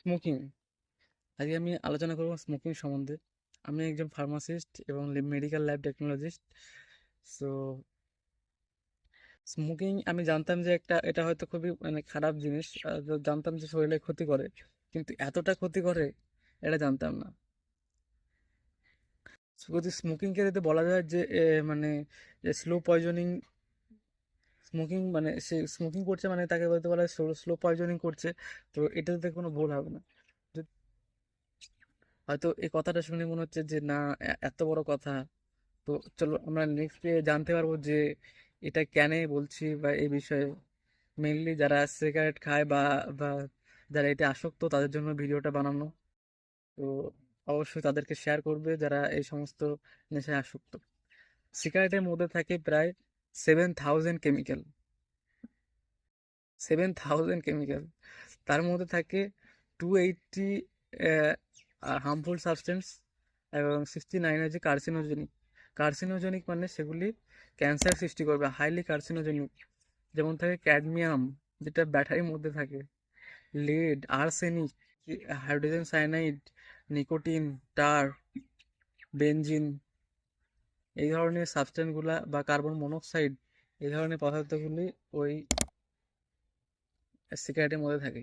Smoking. আজকে আমি আলোচনা করব স্মোকিং সম্বন্ধে। আমি একজন ফার্মাসিস্ট এবং medical lab technologist. So smoking আমি জানতাম যে এটা হয়তো খুবই খারাপ জিনিস, জানতাম যে শরীরে ক্ষতি করে, কিন্তু এতটা ক্ষতি করে এটা জানতাম না। যদি স্মোকিংকে যদি বলা যায় যে মানে স্লো পয়জনিং, স্মোকিং মানে সে স্মোকিং করছে মানে তাকে বলতে বলা স্লো পয়জনিং করছে, তো এটাতে কোনো ভুল হবে না। হয়তো এই কথাটা শুনে মনে হচ্ছে যে না, এত বড় কথা। তো চলো আমরা নেক্সট জানতে পারবো যে এটা কেন বলছি বা এই বিষয়ে। মেইনলি যারা সিগারেট খায় বা বা যারা এটা আসক্ত তাদের জন্য ভিডিওটা বানানো। তো অবশ্যই তাদেরকে শেয়ার করবে যারা এই সমস্ত নেশায় আসক্ত। সিগারেটের মধ্যে থাকে প্রায় 7,000 কেমিক্যাল, 7,000 কেমিক্যাল। তার মধ্যে থাকে 280 হার্মফুল সাবস্টেন্স এবং 69 হচ্ছে কার্সিনোজেনিক। কার্সিনোজেনিক মানে সেগুলি ক্যান্সার সৃষ্টি করবে, হাইলি কার্সিনোজেনিক। যেমন থাকে ক্যাডমিয়াম, যেটা ব্যাটারির মধ্যে থাকে, lead, arsenic, hydrogen cyanide, nicotine, টার, বেনজিন, এই ধরনের সাবস্টেন্সগুলা বা কার্বন মনোক্সাইড, এই ধরনের পদার্থগুলি ওই সিগারেটের মধ্যে থাকে।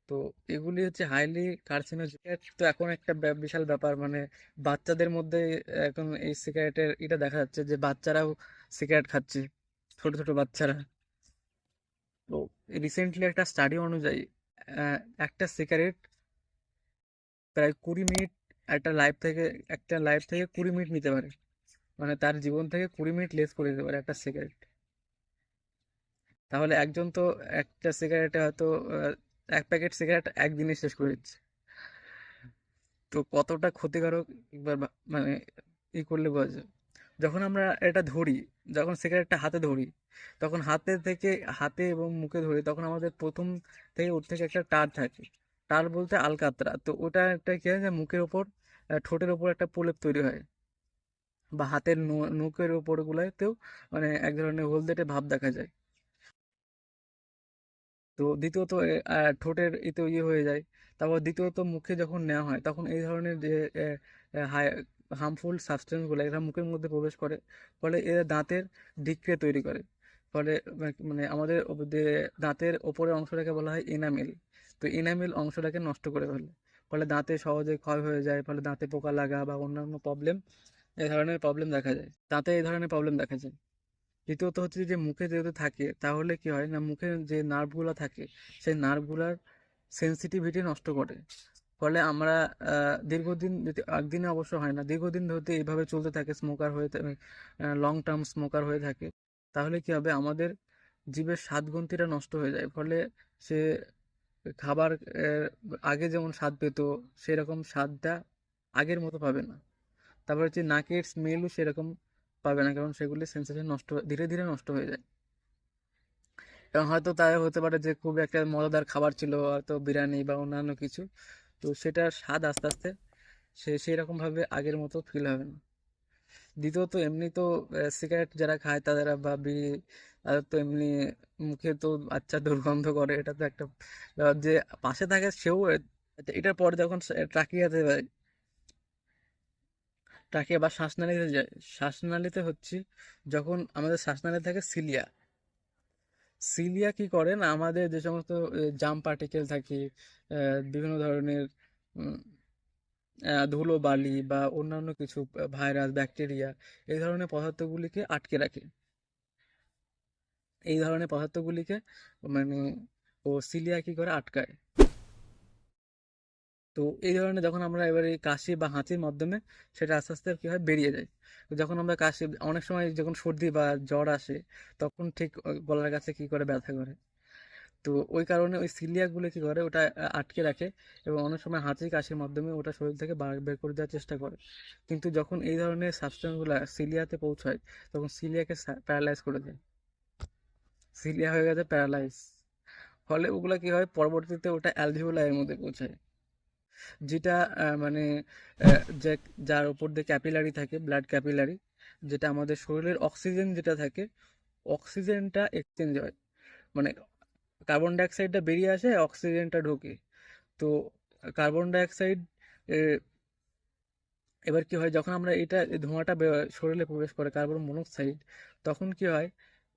তো এগুলি হচ্ছে হাইলি কার্সিনোজেনিক। তো এখন একটা বিশাল ব্যাপার, মানে বাচ্চাদের মধ্যে এখন এই সিগারেটের এটা দেখা যাচ্ছে যে বাচ্চারাও সিগারেট খাচ্ছে, ছোট ছোট বাচ্চারা। তো রিসেন্টলি একটা স্টাডি অনুযায়ী আহ, একটা সিগারেট প্রায় 20 মিনিট একটা লাইফ থেকে 20 মিনিট নিতে পারে। মানে তার জীবন থেকে 20 মিনিট লেস করে দিতে পারে একটা সিগারেট। তাহলে একজন তো একটা সিগারেটে হয়তো এক প্যাকেট সিগারেট একদিনে শেষ করে দিচ্ছে। তো কতটা ক্ষতিকারক একবার মানে করলে বোঝা যায়। যখন আমরা এটা ধরি, যখন সিগারেটটা হাতে ধরি, তখন হাতে এবং মুখে ধরি, তখন আমাদের প্রথম থেকে ওর থেকে একটা টার থাকে। টার বলতে আলকাতরা, তো ওটা একটা কি হয় যে মুখের ওপর, ঠোঁটের ওপর একটা প্রলেপ তৈরি হয়, বা হাতের নখের ওপর গুলাতেও মানে এক ধরনের হলদেটে ভাব দেখা যায়। তো দ্বিতীয়ত ঠোঁটের এতে হয়ে যায়। তারপর দ্বিতীয়ত মুখে যখন নেওয়া হয় তখন এই ধরনের যে হার্মফুল সাবস্টেন্সগুলো এরা মুখের মধ্যে প্রবেশ করে, ফলে এরা দাঁতের ডিক্রিয়া তৈরি করে। ফলে মানে আমাদের যে দাঁতের ওপরের অংশটাকে বলা হয় এনামেল, তো এনামেল অংশটাকে নষ্ট করে ফেলে। ফলে দাঁতে সহজে ক্ষয় হয়ে যায়, ফলে দাঁতে পোকা লাগা বা অন্যান্য প্রবলেম, এই ধরনের প্রবলেম দেখা যায়। দ্বিতীয়ত হচ্ছে যে মুখে যেহেতু থাকে, তাহলে কি হয় না, মুখের যে নার্ভগুলো থাকে সেই নার্ভগুলার সেন্সিটিভিটি নষ্ট করে। ফলে আমরা দীর্ঘদিন, যদি একদিনে অবশ্য হয় না, দীর্ঘদিন ধরে এইভাবে চলতে থাকে, লং টার্ম স্মোকার হয়ে থাকে, তাহলে কি হবে, আমাদের জীবের স্বাদগ্রন্থিটা নষ্ট হয়ে যায়। ফলে সে খাবার আগে যেমন স্বাদ পেত সেরকম স্বাদটা আগের মতো পাবে না। তারপর হচ্ছে নাকের স্মেলও সেরকম পাবে না, কারণ সেগুলি সেন্সেশন ধীরে ধীরে নষ্ট হয়ে যায়। এবং হয়তো তাই হতে পারে যে খুব একটা মজাদার খাবার ছিল, হয়তো বিরিয়ানি বা অন্যান্য কিছু, তো সেটার স্বাদ আস্তে আস্তে সেই রকম ভাবে আগের মতো ফিল হবে না। দ্বিতীয়ত এমনি তো সিগারেট যারা খায় তাদের বা বিড়ি, তাদের তো এমনি মুখে তো আচ্ছা দুর্গন্ধ করে, এটা তো একটা ব্যাপার। যে পাশে থাকে সেও এটার পর যখন ট্রাকিয়াতে যায়, ট্রাকিয়া বা শ্বাসনালীতে যায়, শ্বাসনালীতে হচ্ছে যখন আমাদের শ্বাসনালী থাকে সিলিয়া, সিলিয়া কি করে না, আমাদের যে সমস্ত জাম পার্টিকেল থাকে, বিভিন্ন ধরনের উম, ধুলো বালি বা অন্যান্য কিছু ভাইরাস ব্যাকটেরিয়া, এই ধরনের পদার্থগুলিকে আটকে রাখে। এই ধরনের পদার্থগুলিকে মানে সিলিয়া কি করে আটকায়। তো এই ধরনের যখন আমরা এবারে কাশি বা হাঁচির মাধ্যমে সেটা আস্তে আস্তে কি হয়, বেরিয়ে যায়। তো যখন আমরা কাশি, অনেক সময় যখন সর্দি বা জ্বর আসে, তখন ঠিক গলার কাছে কি করে ব্যথা করে। তো ওই কারণে ওই সিলিয়াগুলো কি করে, ওটা আটকে রাখে, এবং অনেক সময় হাঁচি কাশির মাধ্যমে ওটা শরীর থেকে বের করে দেওয়ার চেষ্টা করে। কিন্তু যখন এই ধরনের সাবস্টেন্সগুলো সিলিয়াতে পৌঁছায়, তখন সিলিয়াকে প্যারালাইজ করে দেয়, সিলিয়া হয়ে গেছে প্যারালাইজ। ফলে ওগুলা কি হয়, পরবর্তীতে ওটা অ্যালভিওলাইয়ের মধ্যে পৌঁছায়, যেটা মানে যে যার উপর দিয়ে ক্যাপিলারি থাকে, ব্লাড ক্যাপিলারি, যেটা আমাদের শরীরের অক্সিজেন যেটা থাকে, অক্সিজেনটা এক্সচেঞ্জ হয়। মানে কার্বন ডাইঅক্সাইডটা বেরিয়ে আসে, অক্সিজেনটা ঢোকে। তো কার্বন ডাইঅক্সাইড এবার কি হয়, যখন আমরা এটা ধোঁয়াটা শরীরে প্রবেশ করে কার্বন মনোক্সাইড, তখন কি হয়,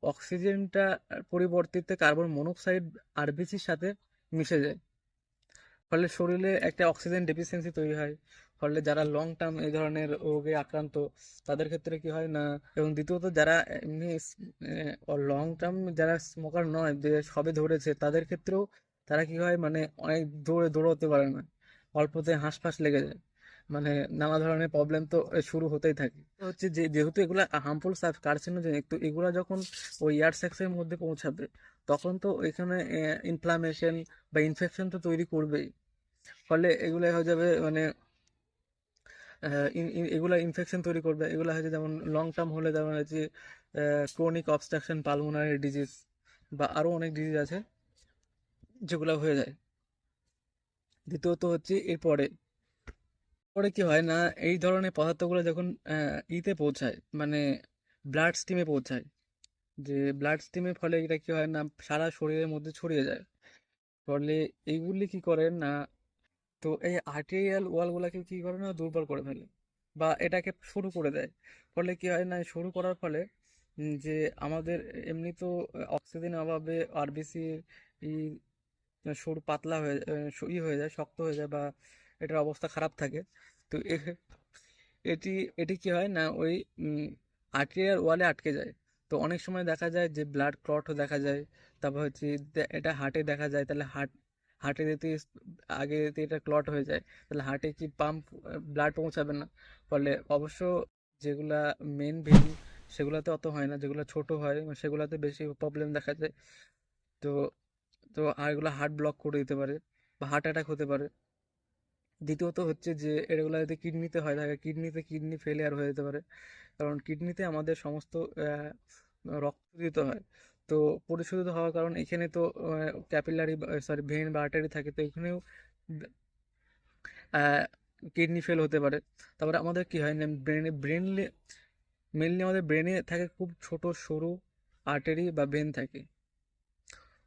অক্সিজেনটা পরিবর্তিতে কার্বন মনোক্সাইড আরবিসির সাথে মিশে যায়। ফলে শরীরে একটা অক্সিজেন ডেফিসিয়েন্সি তৈরি হয়। ফলে যারা লং টার্ম এই ধরনের রোগে আক্রান্ত, তাদের ক্ষেত্রে কি হয় না, এবং দ্বিতীয়ত যারা এমনি লং টার্ম যারা স্মোকার নয়, যে সবে ধরেছে, তাদের ক্ষেত্রেও তারা কি হয়, মানে অনেক দৌড়তে পারে না, অল্পতে হাঁসফাঁস লেগে যায়, মানে নানা ধরনের প্রবলেম তো শুরু হতেই থাকে। তো হচ্ছে যে যেহেতু এগুলা হার্মফুল কার্সিনোজেনিক, তো এগুলা যখন ওই এয়ার সেক্সের মধ্যে পৌঁছাবে, তখন তো এখানে ইনফ্লামেশন বা ইনফেকশন তো তৈরি করবেই। ফলে এগুলো হয়ে যাবে মানে এগুলা ইনফেকশন তৈরি করবে। এগুলো হচ্ছে যেমন লং টার্ম হলে যেমন হচ্ছে ক্রনিক অবস্ট্রাকশন পালমোনারি ডিজিজ, বা আরও অনেক ডিজিজ আছে যেগুলো হয়ে যায়। দ্বিতীয়ত হচ্ছে এরপরে পরে কি হয় না, এই ধরনের পদার্থগুলো যখন ইতে পৌঁছায়, মানে ব্লাড স্ট্রিমে পৌঁছায়, যে ব্লাড স্ট্রিমের ফলে এটা কি হয় না, সারা শরীরের মধ্যে ছড়িয়ে যায়। ফলে এইগুলি কি করে না, তো এই আর্টেরিয়াল ওয়ালগুলোকে কি করে না, দুর্বল করে ফেলে, বা এটাকে সরু করে দেয়। ফলে কি হয় না, সরু করার ফলে যে আমাদের এমনি তো অক্সিজেনের অভাবে আরবিসি ই সরু পাতলা হয়ে হয়ে যায়, শক্ত হয়ে যায়, বা এটার অবস্থা খারাপ থাকে। তো এটি এটি কি হয় না, ওই আর্টেরিয়াল ওয়ালে আটকে যায়। তো অনেক সময় দেখা যায় যে ব্লাড ক্লটও দেখা যায়। তারপর হচ্ছে এটা হার্টে দেখা যায়, তাহলে হার্টে যদি আগে যদি এটা ক্লট হয়ে যায়, তাহলে হার্টে কি পাম্প ব্লাড পৌঁছাবে না। ফলে অবশ্য যেগুলা মেন ভেন্যু, সেগুলোতে অত হয় না, যেগুলো ছোট হয় সেগুলোতে বেশি প্রবলেম দেখা যায়। তো তো আর এগুলো হার্ট ব্লক করে দিতে পারে, বা হার্ট অ্যাটাক হতে পারে। দ্বিতীয়ত হচ্ছে যে এগুলো যদি কিডনিতে হয়, থাকে কিডনিতে কিডনি ফেলিয়ার হয়ে যেতে পারে। কারণ কিডনিতে আমাদের সমস্ত রক্ত দিতে হয়। তো পরিশোধিত হওয়ার কারণ এখানে তো ক্যাপিলারি, সরি ভেন বা আর্টারি থাকে, তো এখানেও কিডনি ফেল হতে পারে। তারপরে আমাদের কি হয় না, মেনলি আমাদের ব্রেনে থাকে খুব ছোট সরু আর্টারি বা ভেন থাকে।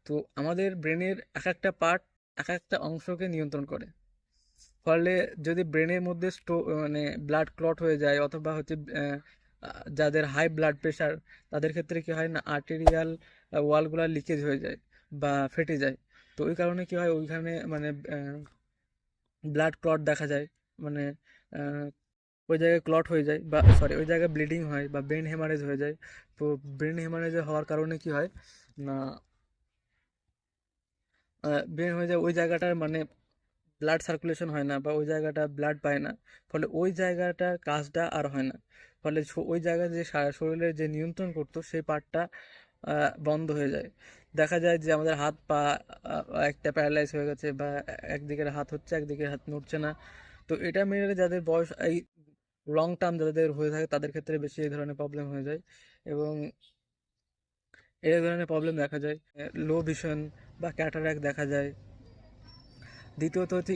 তো আমাদের ব্রেনের এক একটা পার্ট এক একটা অংশকে নিয়ন্ত্রণ করে। ফলে যদি ব্রেনের মধ্যে মানে ব্লাড ক্লট হয়ে যায়, অথবা হচ্ছে যাদের হাই ব্লাড প্রেশার, তাদের ক্ষেত্রে কি হয় না, আর্টেরিয়াল ওয়ালগুলো লিকেজ হয়ে যায় বা ফেটে যায়। তো ওই কারণে কি হয়, ওইখানে মানে ব্লাড ক্লট দেখা যায়, মানে আহ, ওই জায়গায় ক্লট হয়ে যায়, বা সরি ওই জায়গায় ব্লিডিং হয়, বা ব্রেন হেমারেজ হয়ে যায়। তো ব্রেন হেমারেজ হওয়ার কারণে কি হয় না, ব্রেন হয়ে যায় ওই জায়গাটার, মানে ব্লাড সার্কুলেশন হয় না, বা ওই জায়গাটা ব্লাড পায় না। ফলে ওই জায়গাটার কাজটা আর হয় না। ফলে ওই জায়গায় যে শরীরের যে নিয়ন্ত্রণ করতো সেই পার্টটা বন্ধ হয়ে যায়। দেখা যায় যে আমাদের হাত পা একটা প্যারালাইজ হয়ে গেছে, বা একদিকের হাত হচ্ছে একদিকের হাত নড়ছে না। তো এটা মেরে যাদের বয়স এই লং টার্ম যাদের হয়ে থাকে, তাদের ক্ষেত্রে বেশি এই ধরনের প্রবলেম হয়ে যায়। এবং এই ধরনের প্রবলেম দেখা যায়, লো ভিশন বা ক্যাটারাক্ট দেখা যায়। দ্বিতীয়ত হচ্ছে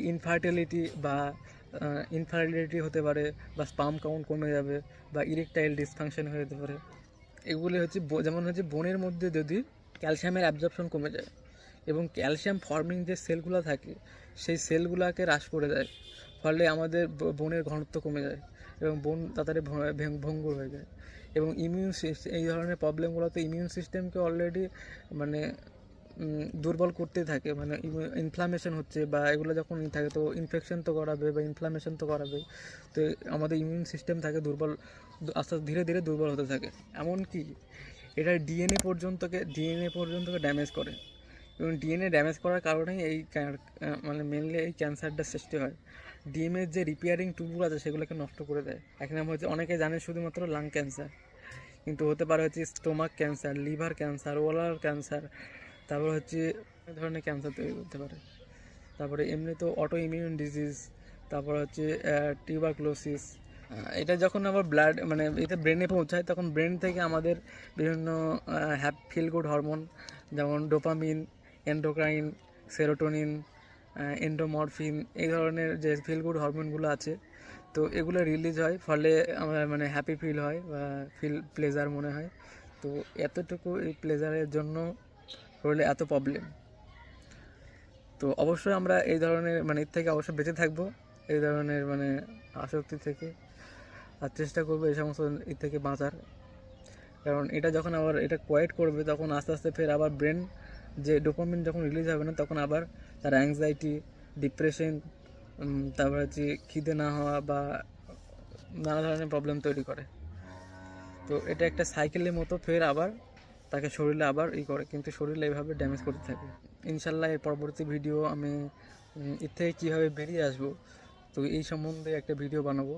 ইনফার্টিলিটি হতে পারে, বা স্পাম কাউন্ট কমে যাবে, বা ইরেকটাইল ডিসফাংশন হয়ে যেতে পারে। এগুলি হচ্ছে যেমন হচ্ছে বোনের মধ্যে যদি ক্যালসিয়ামের অ্যাবজর্পশন কমে যায়, এবং ক্যালসিয়াম ফর্মিং যে সেলগুলো থাকে, সেই সেলগুলোকে হ্রাস করে দেয়। ফলে আমাদের বোনের ঘনত্ব কমে যায়, এবং বোন তাড়াতাড়ি ভঙ্গুর হয়ে যায়। এবং এই ধরনের প্রবলেমগুলোতে ইমিউন সিস্টেমকে অলরেডি মানে দুর্বল করতেই থাকে, মানে ইনফ্লামেশন হচ্ছে, বা এগুলো যখন থাকে, তো ইনফেকশন তো করাবে বা ইনফ্লামেশন তো করাবে। তো আমাদের ইমিউন সিস্টেম থাকে দুর্বল, আস্তে আস্তে ধীরে ধীরে দুর্বল হতে থাকে। এমনকি এটা ডিএনএ পর্যন্তকে ড্যামেজ করে, এবং ডিএনএ ড্যামেজ করার কারণেই মানে মেনলি এই ক্যান্সারটা সৃষ্টি হয়। ডিএনএর যে রিপেয়ারিং টুলগুলো আছে, সেগুলোকে নষ্ট করে দেয়। এক নাম হচ্ছে, অনেকে জানে শুধুমাত্র লাং ক্যান্সার, কিন্তু হতে পারে হচ্ছে স্টোমাক ক্যান্সার, লিভার ক্যান্সার, ওলার ক্যান্সার। তারপর হচ্ছে অনেক ধরনের ক্যান্সার তৈরি করতে পারে। তারপরে এমনি তো অটো ইমিউন ডিজিজ, তারপর হচ্ছে টিউবারক্লোসিস। এটা যখন আবার ব্লাড মানে এটা ব্রেনে পৌঁছায়, তখন ব্রেন থেকে আমাদের বিভিন্ন ফিল গুড হরমোন, যেমন ডোপামিন, এন্ডোক্রাইন, সেরোটোনিন, এন্ডোমরফিন, এই ধরনের যে ফিল গুড হরমোনগুলো আছে, তো এগুলো রিলিজ হয়। ফলে আমার মানে হ্যাপি ফিল হয়, বা প্লেজার মনে হয়। তো এতটুকু এই প্লেজারের জন্য হলে এত প্রবলেম। তো অবশ্যই আমরা এই ধরনের মানে এর থেকে অবশ্যই বেঁচে থাকবো, এই ধরনের মানে আসক্তি থেকে, আর চেষ্টা করবো এই সমস্ত এর থেকে বাঁচার। কারণ এটা যখন আবার এটা কোয়াইট করবে তখন আস্তে আস্তে ফের আবার ব্রেন যে ডোপামিন যখন রিলিজ হবে না তখন আবার তার অ্যাংজাইটি, ডিপ্রেশন, তারপর হচ্ছে খিদে না হওয়া বা নানা ধরনের প্রবলেম তৈরি করে। তো এটা একটা সাইকেলের মতো ফের আবার তাকে শরীরে আবার করে, কিন্তু শরীরে এইভাবে ড্যামেজ করতে থাকে। ইনশাল্লাহ এর পরবর্তী ভিডিও আমি এর থেকে কীভাবে বেরিয়ে আসবো তো এই সম্বন্ধে একটা ভিডিও বানাবো।